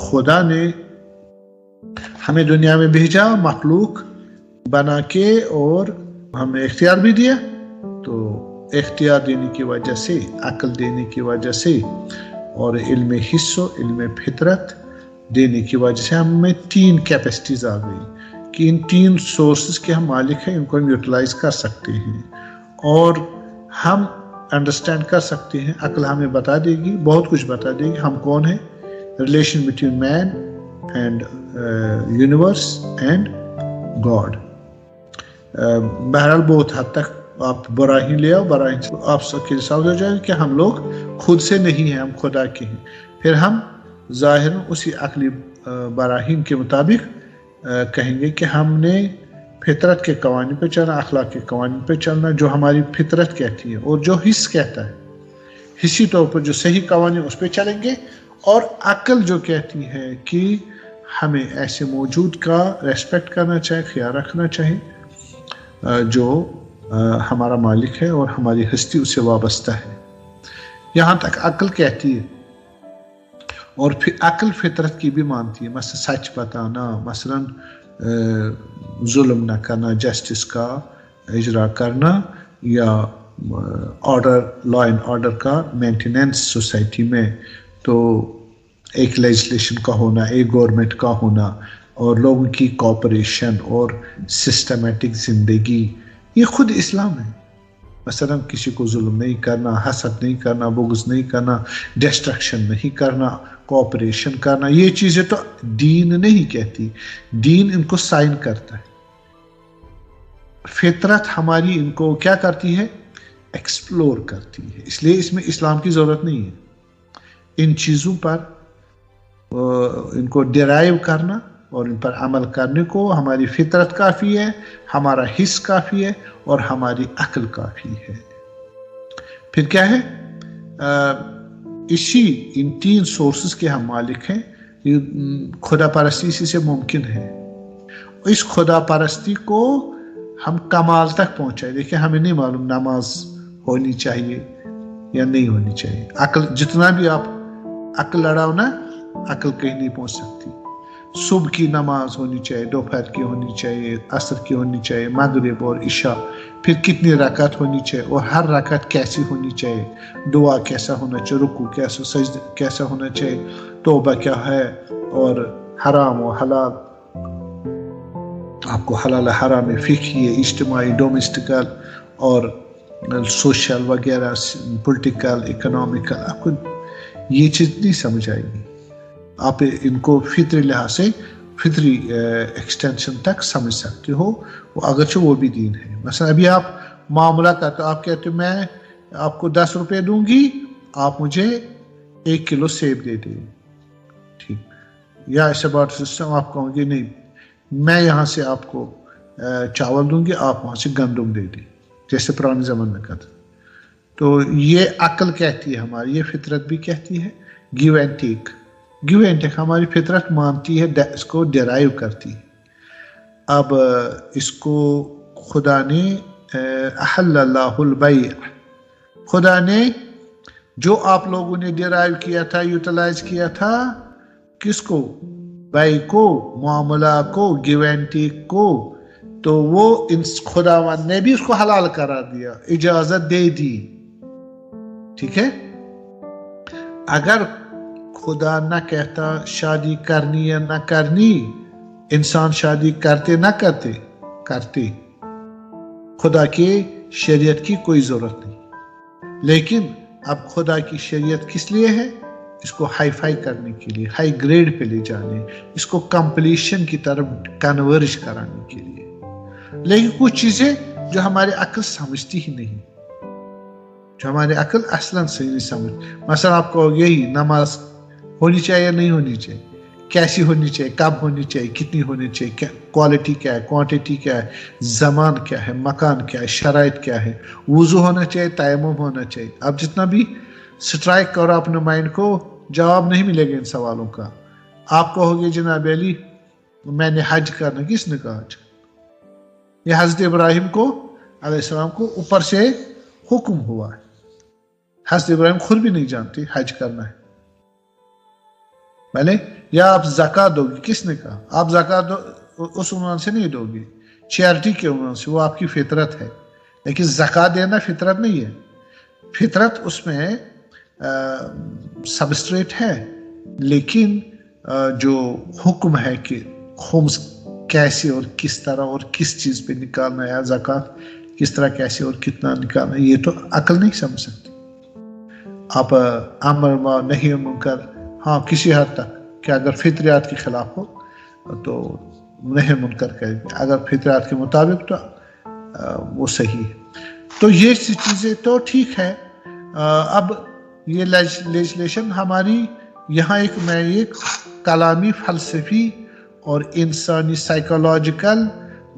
खुदा ने हमें दुनिया में भेजा मखलूक बना के और हमें इख्तियार भी दिया। तो इख्तियार देने की वजह से, अक्ल देने की वजह से और इल्म हिस्सो, इल्म फितरत देने की वजह से हमें 3 कैपेसिटीज आ गई कि इन 3 सोर्सेज के हम मालिक हैं, इनको हम यूटिलाइज कर सकते हैं और हम अंडरस्टैंड कर सकते हैं। अक्ल हमें बता देगी, बहुत कुछ बता देगी, हम कौन हैं, relation between man and universe and God. बहरहाल बहुत हद तक आप बराहीन ले आओ, बराहीन से आप सबके साथ हो जाएगा कि हम लोग खुद से नहीं हैं, हम खुदा के हैं। फिर हम ज़ाहिर उसी अक्ली बराहीन के मुताबिक कहेंगे कि हमने फितरत के कवानीन पे चलना, अखलाक के कवानीन पे चलना, जो हमारी फितरत कहती है और जो हिस्स कहता है, हिस्सी तौर पर जो सही कवानीन उस पर चलेंगे। और अक्ल जो कहती है कि हमें ऐसे मौजूद का रेस्पेक्ट करना चाहिए, ख्याल रखना चाहिए जो हमारा मालिक है और हमारी हस्ती उससे वाबस्ता है, यहाँ तक अक्ल कहती है। और फिर अक्ल फितरत की भी मानती है, मसलन सच बताना, मसलन जुल्म न करना, जस्टिस का इजरा करना, या ऑर्डर, लॉ एंड ऑर्डर का मेंटेनेंस सोसाइटी में। तो एक लेजिस्लेशन का होना, एक गवर्नमेंट का होना और लोगों की कोऑपरेशन और सिस्टमेटिक ज़िंदगी, ये खुद इस्लाम है। मसलन किसी को जुल्म नहीं करना, हसद नहीं करना, बुग़्ज़ नहीं करना, डिस्ट्रक्शन नहीं करना, कोऑपरेशन करना, ये चीज़ें तो दीन नहीं कहती, दीन इनको साइन करता है। फितरत हमारी इनको क्या करती है, एक्सप्लोर करती है। इसलिए इसमें इस्लाम की ज़रूरत नहीं है। इन चीज़ों पर इनको डिराइव करना और इन पर अमल करने को हमारी फितरत काफ़ी है, हमारा हिस्स काफ़ी है और हमारी अक्ल काफ़ी है। फिर क्या है, इसी इन 3 सोर्सेस के हम मालिक हैं। खुदा परस्ती इसी से मुमकिन है। इस खुदा परस्ती को हम कमाल तक पहुँचाए। देखिए, हमें नहीं मालूम नमाज होनी चाहिए या नहीं होनी चाहिए। अक्ल जितना भी आप अक्ल लड़ाओ ना, अक्ल कहीं नहीं पहुँच सकती। सुबह की नमाज होनी चाहिए, दोपहर की होनी चाहिए, असर की होनी चाहिए, मगरिब और इशा, फिर कितनी रकात होनी चाहिए और हर रकात कैसी होनी चाहिए, दुआ कैसा होना चाहिए, रुकू कैसा, सजदा कैसा होना चाहिए, तौबा क्या है, और हराम और हलाल, आपको हलाल हराम में फ़िक़ही, इज्तिमाई, डोमेस्टिकल और सोशल वगैरह, पॉलिटिकल, इकोनॉमिकल, आपको ये चीज़ नहीं समझ आएगी। आप इनको फितरी लिहाज से, फितरी एक्सटेंशन तक समझ सकते हो, वो अगरचे वो भी दीन है। मसलन अभी आप मामला करते हो, आप कहते हो मैं आपको 10 रुपये दूंगी, आप मुझे 1 किलो सेब दे दें, ठीक, या ऐसा बात सिस्टम आप कहोगे नहीं, मैं यहाँ से आपको चावल दूंगी, आप वहाँ से गंदम दे दें, जैसे पुराने ज़माने में कहते। तो ये अक्ल कहती है हमारी, ये फितरत भी कहती है, give and take. Give and take हमारी फितरत मानती है, इसको डिराइव करती है। अब इसको खुदा ने अहल्लल्लाहुल बैअ, खुदा ने जो आप लोगों ने डिराइव किया था, यूटिलाइज किया था, किसको, बैअ को, मामला को, गिव एंड टेक को, तो वो इन खुदावन ने भी उसको हलाल करा दिया, इजाजत दे दी, ठीक है। अगर खुदा न कहता शादी करनी या न करनी, इंसान शादी करते ना करते, खुदा के शरीयत की कोई ज़रूरत नहीं। लेकिन अब खुदा की शरीयत किस लिए है, इसको हाई फाई करने के लिए, हाई ग्रेड पे ले जाने, इसको कंप्लीशन की तरफ कन्वर्ज कराने के लिए। लेकिन कुछ चीज़ें जो हमारे अक्ल समझती ही नहीं, जो हमारे अक्ल असलन से नहीं समझ, मसला आप कहोगे यही नमाज होनी चाहिए या नहीं होनी चाहिए, कैसी होनी चाहिए, कब होनी चाहिए, कितनी होनी चाहिए, क्या क्वालिटी क्या है, क्वांटिटी क्या है, ज़मान क्या है, मकान क्या है, शराइत क्या है, वुज़ू होना चाहिए, तयम्मुम होना चाहिए। अब जितना भी स्ट्राइक करो अपने माइंड को, जवाब नहीं मिलेगा इन सवालों का। आप कहोगे जनाब अली मैंने हज करना, किसने कहा हज? यह हज़रत इब्राहिम को अलैहिस्सलाम को ऊपर से हुक्म हुआ है। हज़रत इब्राहिम खुद भी नहीं जानते हज करना है, भले, या आप ज़कात दोगे, किसने कहा आप ज़कात दो उस उन्वान से नहीं दोगे, चैरिटी के उन्वान से, वो आपकी फितरत है। लेकिन ज़कात देना फितरत नहीं है, फितरत उसमें सबस्ट्रेट है, लेकिन जो हुक्म है कि खुम्स कैसे और किस तरह और किस चीज़ पे निकालना है, या ज़कात किस तरह कैसे और कितना निकालना है, ये तो अकल नहीं समझ सकती। आप अमर व नही मुनकर, हाँ किसी हद तक, कि अगर फितरियात के खिलाफ हो तो नही मुनकर करेंगे, अगर फितरियात के मुताबिक तो वो सही है। तो ये चीज़ें तो ठीक है। अब ये लेजिस्लेशन हमारी यहाँ एक कलामी फ़लसफ़ी और इंसानी साइकोलॉजिकल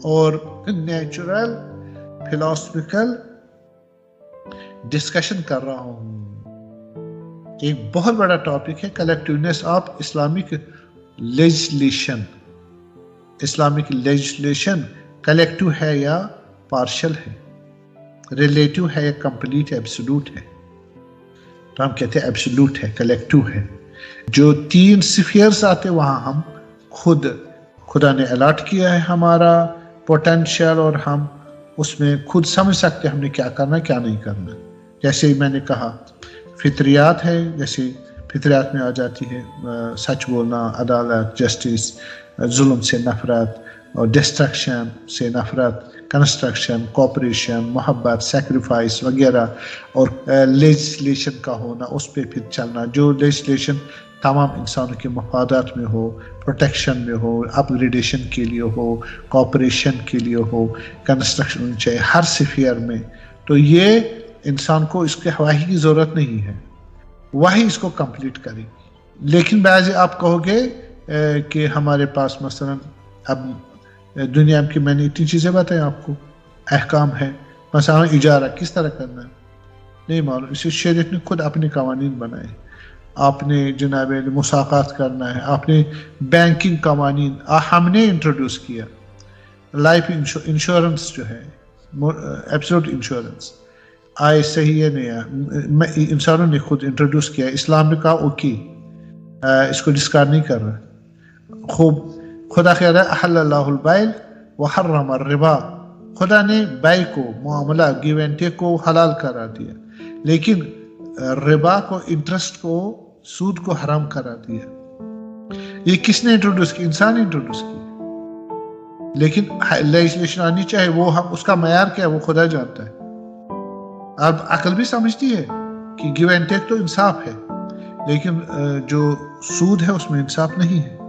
और नेचुरल फिलोसफिकल डिस्कशन कर रहा हूँ। एक बहुत बड़ा टॉपिक है collectiveness of Islamic legislation. Islamic legislation collective है या पार्शल है, रिलेटिव है या कंप्लीट एब्सोल्यूट है? तो हम कहते हैं एब्सोल्यूट है, कलेक्टिव है। जो 3 स्फीयर्स आते वहाँ हम खुदा ने अलॉट किया है हमारा पोटेंशियल, और हम उसमें खुद समझ सकते हैं हमने क्या करना क्या नहीं करना। जैसे ही मैंने कहा फितरियात है, जैसे फितरियात में आ जाती है सच बोलना, अदालत, जस्टिस, जुल्म से नफरत और डिस्ट्रक्शन से नफरत, कंस्ट्रक्शन, कोऑपरेशन, मोहब्बत, सेक्रीफाइस वगैरह, और लेजिस्लेशन का होना, उस पर फिर चलना। जो लेजिस्लेशन तमाम इंसानों के मफादात में हो, प्रोटेक्शन में हो, अपग्रेडेशन के लिए हो, कोऑपरेशन के लिए हो, कंस्ट्रक्शन चाहिए हर स्फीयर में। तो ये इंसान को इसके वही की ज़रूरत नहीं है, वही इसको कंप्लीट करेगी। लेकिन बाज़ आप कहोगे कि हमारे पास मसलन अब दुनिया की मैंने इतनी चीज़ें बताई आपको, अहकाम है, मसलन इजारा किस तरह करना है नहीं मालूम, इसे शरीयत ने खुद अपने कवानीन बनाए। आपने जनाब मुसाकात करना है, आपने बैंकिंग कवानीन हमने इंट्रोड्यूस किया, लाइफ इंश्योरेंस जो है, एब्सोल्यूट इंश्योरेंस आए सही है नहीं, इंसानों ने खुद इंट्रोड्यूस किया। इस्लाम ने कहा ओके, इसको डिस्कार्ड नहीं कर रहा। खूब खुदा कह रहा है अहल्लल्लाहुल बैल व हर्रमा रिबा, खुदा ने बै को, मामला गिव एंड टेक को हलाल करा दिया, लेकिन रिबा को, इंटरेस्ट को, सूद को हराम करा दिया। ये किसने इंट्रोड्यूस किया? इंसान इंट्रोड्यूस किया। लेकिन लेजिस्लेशन आनी चाहिए, वो हम उसका मयार क्या है वो खुदा जानता है। अब अकल भी समझती है कि गिव एंड टेक तो इंसाफ है, लेकिन जो सूद है उसमें इंसाफ नहीं है।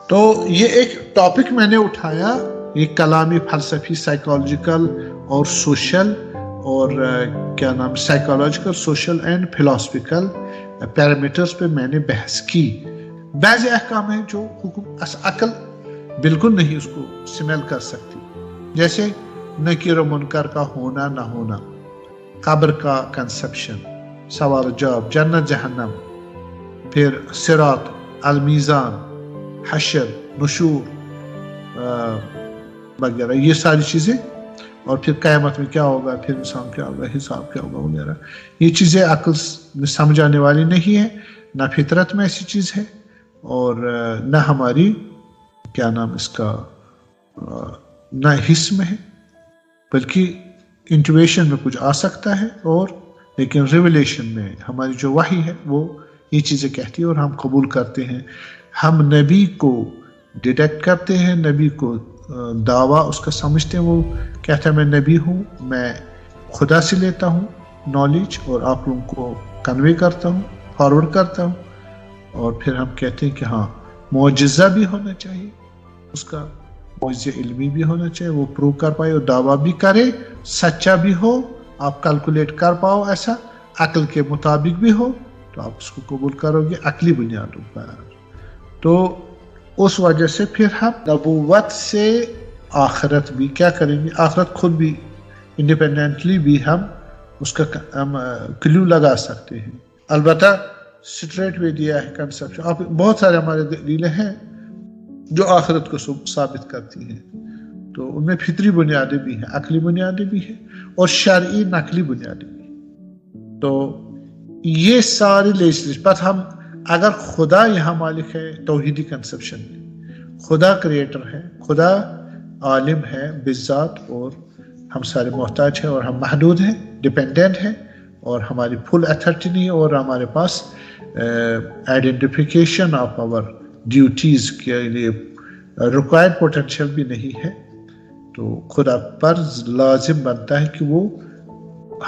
तो ये एक टॉपिक मैंने उठाया, ये कलामी फलसफी, साइकोलॉजिकल और सोशल, और क्या नाम, psychological, social and philosophical parameters पे मैंने बहस की। बाज़ अहकाम है जो अकल बिल्कुल नहीं उसको स्मेल कर सकती, जैसे नकीर मुनकर का होना ना होना, कब्र का कंसेप्शन, सवाल जवाब, जन्नत जहन्नम, फिर सिरात, अलमीज़ान, हशर, नुशूर वगैरह, ये सारी चीज़ें, और फिर क़यामत में क्या होगा, फिर इंसान क्या होगा, हिसाब क्या होगा वगैरह। ये चीज़ें अक्ल में समझ आने वाली नहीं है, ना फितरत में ऐसी चीज़ है, और ना हमारी क्या नाम इसका, ना हिस्स में है, बल्कि इंट्यूशन में कुछ आ सकता है, और लेकिन रिवलेशन में हमारी जो वही है वो ये चीज़ें कहती है और हम कबूल करते हैं। हम नबी को डिटेक्ट करते हैं, नबी को दावा उसका समझते हैं, वो कहता है मैं नबी हूँ, मैं खुदा से लेता हूँ नॉलेज और आप लोगों को कन्वे करता हूँ, फॉरवर्ड करता हूँ। और फिर हम कहते हैं कि हाँ मुअज्जिज़ा भी होना चाहिए, उसका मुअज्जिज़ा इल्मी भी होना चाहिए, वो प्रूव कर पाए और दावा भी करे, सच्चा भी हो, आप कैलकुलेट कर पाओ, ऐसा अक्ल के मुताबिक भी हो, तो आप उसको कबूल करोगे अक्ली बुनियादों पर। तो उस वजह से फिर हम नबूवत से आखिरत भी क्या करेंगे, आखिरत खुद भी इंडिपेंडेंटली भी हम उसका क्लू लगा सकते हैं। अलबत्ता स्ट्रेट वे दिया है कंसेप्शन, आप बहुत सारे हमारे दलीलें हैं जो आखिरत को साबित करती हैं, तो उनमें फितरी बुनियादें भी हैं, अकली बुनियादें भी हैं, और शरई नकली बुनियादें भी। तो ये सारी लेजिस्लेशन पर हम اگر خدا یہاں مالک ہے توحیدی کنسپشن میں، خدا کریٹر ہے، خدا عالم ہے بذات، اور ہم سارے محتاج ہیں اور ہم محدود ہیں، ڈیپینڈنٹ ہیں، اور ہماری فل اتھارٹی نہیں ہے، اور ہمارے پاس آئیڈینٹیفیکیشن آف آور ڈیوٹیز کے لیے ریکوائرڈ پوٹینشیل بھی نہیں ہے، تو خدا پر لازم بنتا ہے کہ وہ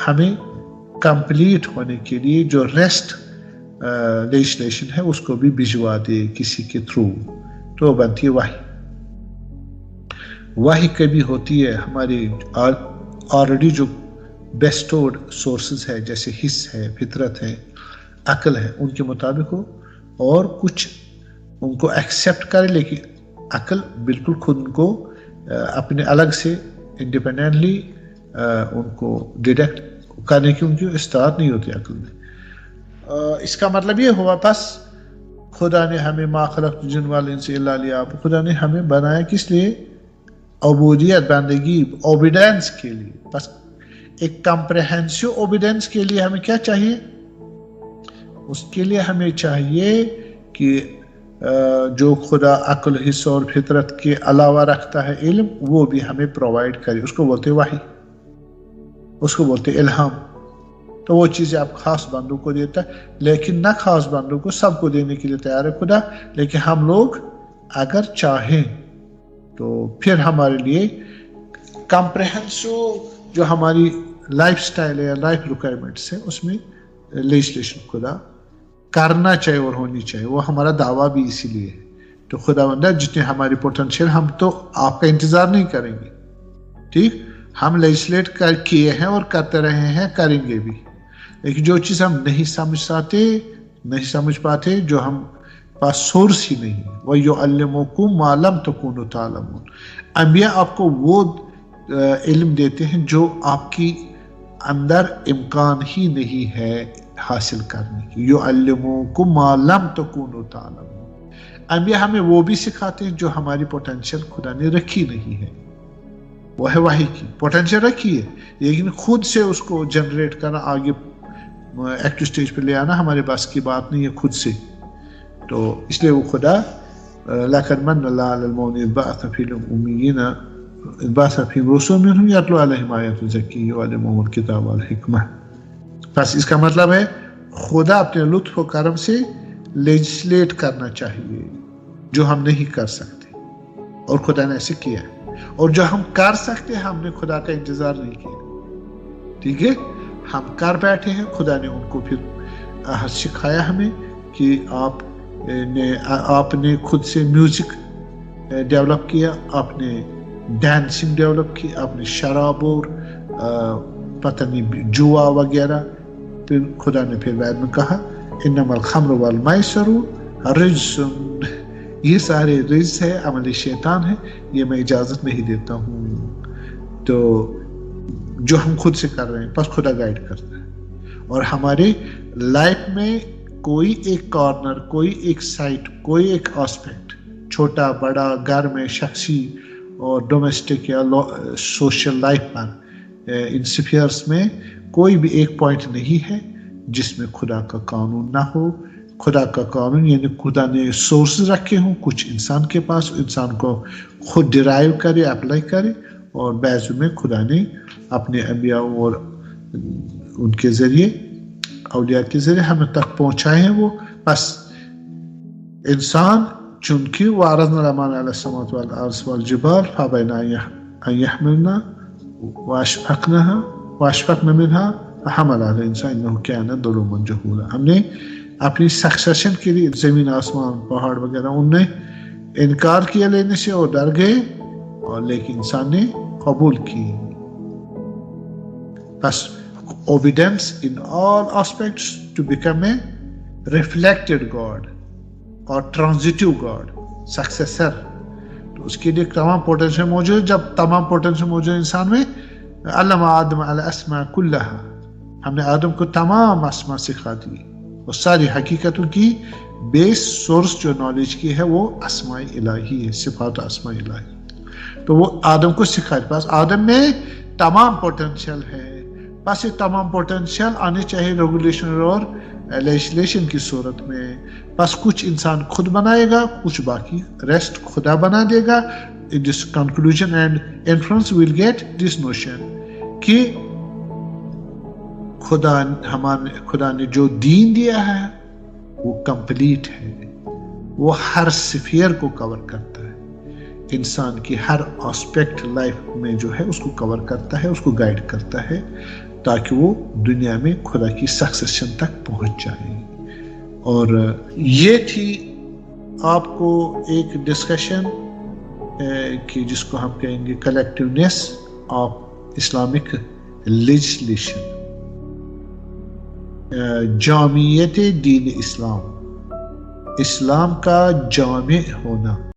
ہمیں کمپلیٹ ہونے کے لیے جو ریسٹ لیجسلیشن ہے اس کو بھی بھجوا دے کسی کے تھرو، تو بنتی ہے وحی۔ وحی کبھی ہوتی ہے ہماری آلریڈی جو بیسٹوڈ سورسز ہے، جیسے حس ہے، فطرت ہے، عقل ہے، ان کے مطابق ہو، اور کچھ ان کو ایکسیپٹ کرے، لیکن عقل بالکل خود ان کو اپنے الگ سے انڈیپینڈنٹلی ان کو ڈیڈکٹ کرنے کی ان کی استعداد نہیں ہوتی عقل میں۔ اس کا مطلب یہ ہوا بس خدا نے ہمیں ما خلقت الجن والانس الا لیعبدون، خدا نے ہمیں بنایا کس لیے؟ عبودیت، بندگی، اوبیڈینس کے لیے۔ بس ایک کمپریہنسو اوبیڈینس کے لیے ہمیں کیا چاہیے؟ اس کے لیے ہمیں چاہیے کہ جو خدا عقل، حس اور فطرت کے علاوہ رکھتا ہے علم، وہ بھی ہمیں پرووائڈ کرے۔ اس کو بولتے وحی، اس کو بولتے الہام۔ تو وہ چیزیں آپ خاص بندوں کو دیتا ہے، لیکن نہ خاص بندوں کو، سب کو دینے کے لیے تیار ہے خدا، لیکن ہم لوگ اگر چاہیں تو پھر ہمارے لیے کمپریہنسو جو ہماری لائف سٹائل ہے یا لائف ریکوائرمنٹس ہے، اس میں لیجسلیشن خدا کرنا چاہیے اور ہونی چاہیے۔ وہ ہمارا دعویٰ بھی اسی لیے ہے۔ تو خدا بندہ جتنے ہماری پوٹینشیل، ہم تو آپ کا انتظار نہیں کریں گے، ٹھیک، ہم لیجسلیٹ کر کیے ہیں اور کرتے رہے ہیں، کریں گے بھی، لیکن جو چیز ہم نہیں سمجھ پاتے، جو ہم پاس سورس ہی نہیں ہے، وَيُعَلِّمُكُم مَا لَمْ تَكُونُوا تَعْلَمُونَ، انبیاء آپ کو وہ علم دیتے ہیں جو آپ کی اندر امکان ہی نہیں ہے حاصل کرنے کی۔ يُعَلِّمُكُم مَا لَمْ تَكُونُوا تَعْلَمُونَ، انبیاء ہمیں وہ بھی سکھاتے ہیں جو ہماری پوٹینشیل خدا نے رکھی نہیں ہے۔ وہ ہے وحی کی پوٹینشیل رکھی ہے، لیکن خود سے اس کو جنریٹ کرنا، آگے ایکٹیو سٹیج پہ لے آنا ہمارے پاس کی بات نہیں ہے خود سے۔ تو اس لیے وہ خدا لَقَدْ مَنَّ اللَّهُ عَلَى الْمُؤْمِنِينَ إِذْ بَعَثَ فِيهِمْ رَسُولًا مِّنْهُمْ يَتْلُو عَلَيْهِمْ آيَاتِهِ وَيُزَكِّيهِمْ وَيُعَلِّمُهُمُ الْكِتَابَ وَالْحِكْمَةَ۔ بس اس کا مطلب ہے خدا اپنے لطف و کرم سے لیجسلیٹ کرنا چاہیے جو ہم نہیں کر سکتے، اور خدا نے ایسے کیا ہے، اور جو ہم کر سکتے ہیں ہم نے خدا کا انتظار نہیں کیا، ٹھیک ہے، ہم کر بیٹھے ہیں، خدا نے ان کو پھر سکھایا ہمیں کہ آپ نے خود سے میوزک ڈیولپ کیا، آپ نے ڈانسنگ ڈیولپ کی، آپ نے شراب اور پتہ نہیں جوا وغیرہ، پھر خدا نے پھر بعد میں کہا انما الخمر والمیسر رجس، یہ سارے رجس ہے، عمل شیطان ہے، یہ میں اجازت نہیں دیتا ہوں۔ تو جو ہم خود سے کر رہے ہیں بس خدا گائیڈ کرتا ہے، اور ہمارے لائف میں کوئی ایک کارنر، کوئی ایک سائٹ، کوئی ایک آسپیکٹ، چھوٹا بڑا، گھر میں، شخصی اور ڈومیسٹک یا سوشل لائف پر، ان سفیئرس میں کوئی بھی ایک پوائنٹ نہیں ہے جس میں خدا کا قانون نہ ہو۔ خدا کا قانون یعنی خدا نے سورسز رکھے ہوں کچھ انسان کے پاس، انسان کو خود ڈرائیو کرے، اپلائی کرے، اور بعض میں خدا نے اپنے انبیاء اور ان کے ذریعے، اولیاء کے ذریعے ہمیں تک پہنچائے ہیں۔ وہ بس انسان چونکہ وَعَرَضْنَا الْأَمَانَةَ عَلَى السَّمَاوَاتِ وَالْأَرْضِ وَالْجِبَالِ فَأَبَيْنَ أَن يَحْمِلْنَهَا وَأَشْفَقْنَ مِنْهَا وَحَمَلَهَا الْإِنسَانُ إِنَّهُ كَانَ ظَلُومًا جَهُولًا۔ ہم نے اپنی سکسیشن کے لیے زمین، آسمان، پہاڑ وغیرہ ان نے انکار کیا لینے سے اور ڈر گئے، اور لیکن انسان نے قبول کی۔ بس obedience in all aspects to become a reflected God اور transitive God, successor۔ تو اس کے لیے تمام پوٹینشیل موجود ہے۔ جب تمام پوٹینشیل موجود انسان میں، علم آدم الاسماء کلہا، ہم نے آدم کو تمام اسماء سکھا دی، اور ساری حقیقتوں کی بیس سورس جو نالج کی ہے وہ اسماء الہی ہے، صفات اسماء الہی۔ تو وہ آدم کو سکھائی، بس آدم میں تمام پوٹینشیل ہے، بس یہ تمام پوٹینشیل آنے چاہیے ریگولیشن اور لیجسلیشن کی صورت میں، بس کچھ انسان خود بنائے گا، کچھ باقی ریسٹ خدا بنا دے گا. This conclusion and inference will get this notion کہ خدا نے جو دین دیا ہے وہ کمپلیٹ ہے، وہ ہر سفیر کو کور کرتا ہے، انسان کی ہر آسپیکٹ لائف میں جو ہے اس کو کور کرتا ہے، اس کو گائیڈ کرتا ہے تاکہ وہ دنیا میں خدا کی سکسیشن تک پہنچ جائے. اور یہ تھی آپ کو ایک ڈسکشن کہ جس کو ہم کہیں گے کلیکٹیونیس آف اسلامک لیجسلیشن، جامعیت دین اسلام، اسلام کا جامع ہونا.